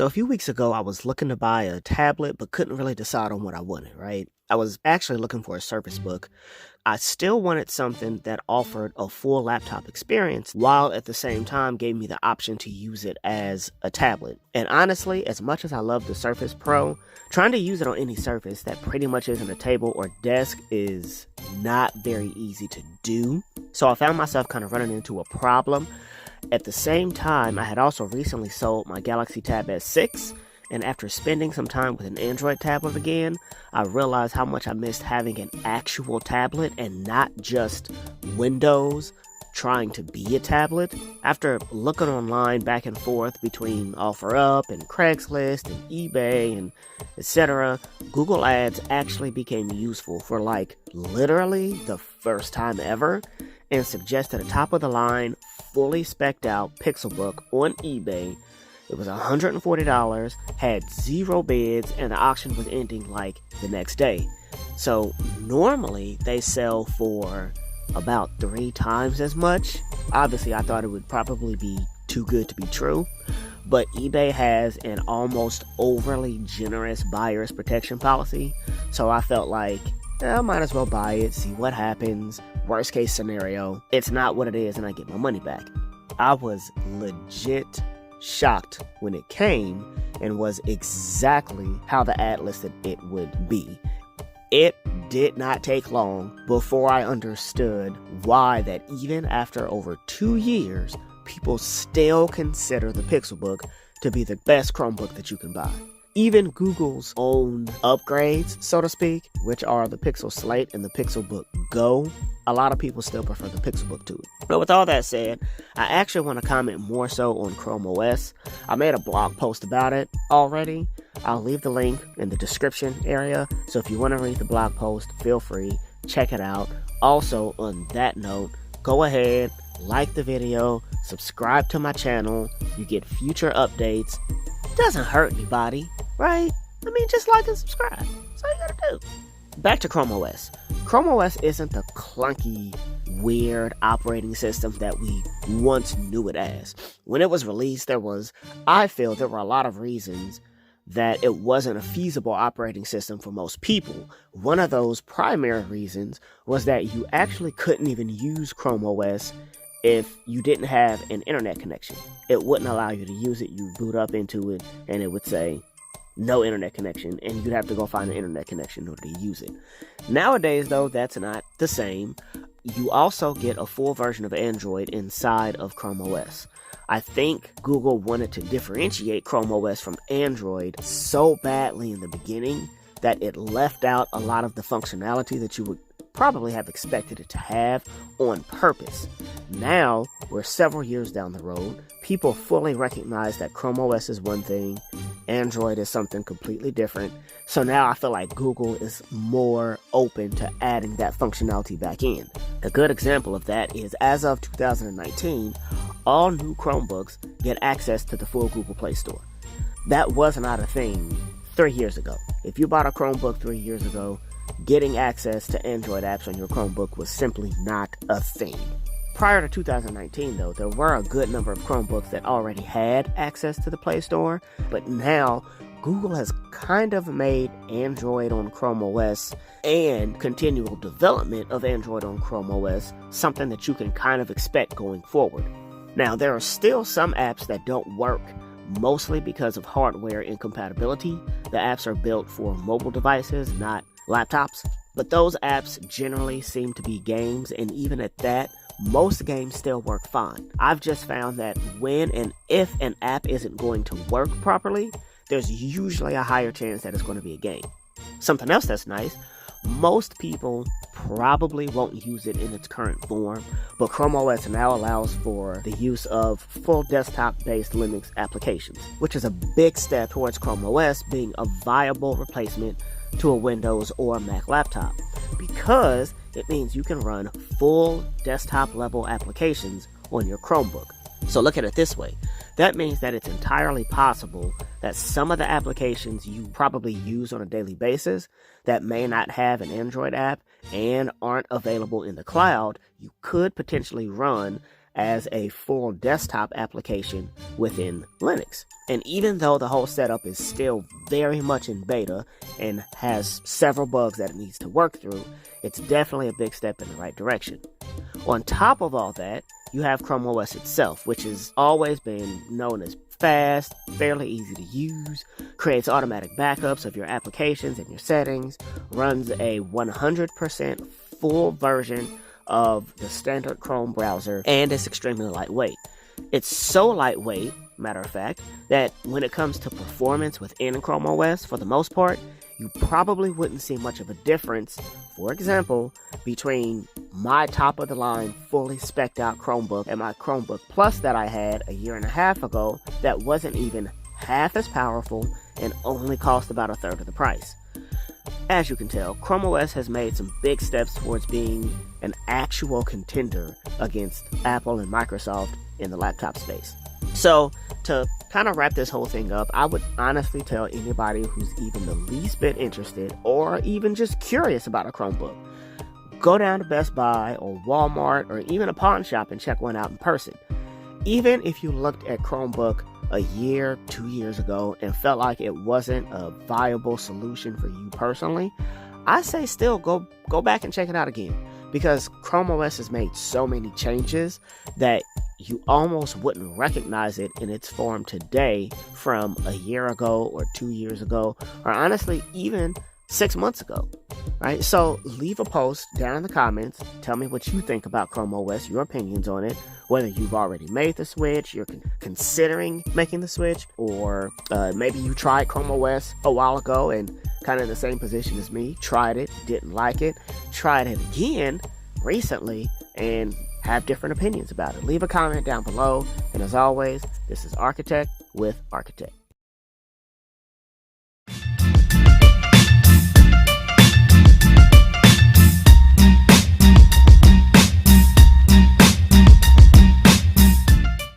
So a few weeks ago, I was looking to buy a tablet, but couldn't really decide on what I wanted, right? I was actually looking for a Surface Book. I still wanted something that offered a full laptop experience while at the same time gave me the option to use it as a tablet. And honestly, as much as I love the Surface Pro, trying to use it on any surface that pretty much isn't a table or desk is not very easy to do. So I found myself kind of running into a problem. At the same time, I had also recently sold my Galaxy Tab S6, and after spending some time with an Android tablet again, I realized how much I missed having an actual tablet and not just Windows trying to be a tablet. After looking online back and forth between OfferUp and Craigslist and eBay and etc., Google Ads actually became useful for literally the first time ever and suggested a top-of-the-line, fully spec'd out Pixelbook on eBay. It was $140, had 0 bids, and the auction was ending the next day. So normally they sell for about 3 times as much. Obviously, I thought it would probably be too good to be true, but eBay has an almost overly generous buyer's protection policy, so I felt like I might as well buy it, see what happens. Worst case scenario, it's not what it is and I get my money back. I was legit shocked when it came and was exactly how the ad listed it would be. It did not take long before I understood why that even after over 2 years, people still consider the Pixelbook to be the best Chromebook that you can buy. Even Google's own upgrades, so to speak, which are the Pixel Slate and the Pixelbook Go, a lot of people still prefer the Pixelbook to it. But with all that said, I actually want to comment more so on Chrome OS. I made a blog post about it already. I'll leave the link in the description area, so if you want to read the blog post, feel free, check it out. Also, on that note, go ahead, like the video, subscribe to my channel, you get future updates. Doesn't hurt anybody, right? I mean, just like and subscribe. That's all you gotta do. Back to Chrome OS. Chrome OS isn't the clunky, weird operating system that we once knew it as. When it was released, I feel there were a lot of reasons that it wasn't a feasible operating system for most people. One of those primary reasons was that you actually couldn't even use Chrome OS if you didn't have an internet connection. It wouldn't allow you to use it. You boot up into it and it would say no internet connection, and you'd have to go find an internet connection in order to use it. Nowadays, though, that's not the same. You also get a full version of Android inside of Chrome OS. I think Google wanted to differentiate Chrome OS from Android so badly in the beginning that it left out a lot of the functionality that you would probably have expected it to have on purpose. Now, we're several years down the road, people fully recognize that Chrome OS is one thing, Android is something completely different. So now I feel like Google is more open to adding that functionality back in. A good example of that is as of 2019, all new Chromebooks get access to the full Google Play Store. That was not a thing 3 years ago. If you bought a Chromebook 3 years ago, getting access to Android apps on your Chromebook was simply not a thing. Prior to 2019, though, there were a good number of Chromebooks that already had access to the Play Store, but now Google has kind of made Android on Chrome OS and continual development of Android on Chrome OS something that you can kind of expect going forward. Now, there are still some apps that don't work, mostly because of hardware incompatibility. The apps are built for mobile devices, not laptops, but those apps generally seem to be games, and even at that, most games still work fine. I've just found that when and if an app isn't going to work properly, there's usually a higher chance that it's going to be a game. Something else that's nice, most people probably won't use it in its current form, but Chrome OS now allows for the use of full desktop-based Linux applications, which is a big step towards Chrome OS being a viable replacement to a Windows or Mac laptop, because it means you can run full desktop-level applications on your Chromebook. So look at it this way. That means that it's entirely possible that some of the applications you probably use on a daily basis that may not have an Android app and aren't available in the cloud, you could potentially run as a full desktop application within Linux. And even though the whole setup is still very much in beta and has several bugs that it needs to work through, it's definitely a big step in the right direction. On top of all that, you have Chrome OS itself, which has always been known as fast, fairly easy to use, creates automatic backups of your applications and your settings, runs a 100% full version of the standard Chrome browser, and it's extremely lightweight. It's so lightweight, matter of fact, that when it comes to performance within Chrome OS, for the most part, you probably wouldn't see much of a difference, for example, between my top-of-the-line, fully spec'd out Chromebook and my Chromebook Plus that I had a year and a half ago that wasn't even half as powerful and only cost about a third of the price. As you can tell, Chrome OS has made some big steps towards being an actual contender against Apple and Microsoft in the laptop space. So, to kind of wrap this whole thing up, I would honestly tell anybody who's even the least bit interested or even just curious about a Chromebook, go down to Best Buy or Walmart or even a pawn shop and check one out in person. Even if you looked at Chromebook a year, 2 years ago and felt like it wasn't a viable solution for you personally, I say still go back and check it out again, because Chrome OS has made so many changes that you almost wouldn't recognize it in its form today from a year ago or 2 years ago, or honestly even 6 months ago, right? So leave a post down in the comments. Tell me what you think about Chrome OS, your opinions on it, whether you've already made the switch, you're considering making the switch, or maybe you tried Chrome OS a while ago and kind of in the same position as me, tried it, didn't like it, tried it again recently, and have different opinions about it. Leave a comment down below, and as always, this is Architect with Architect.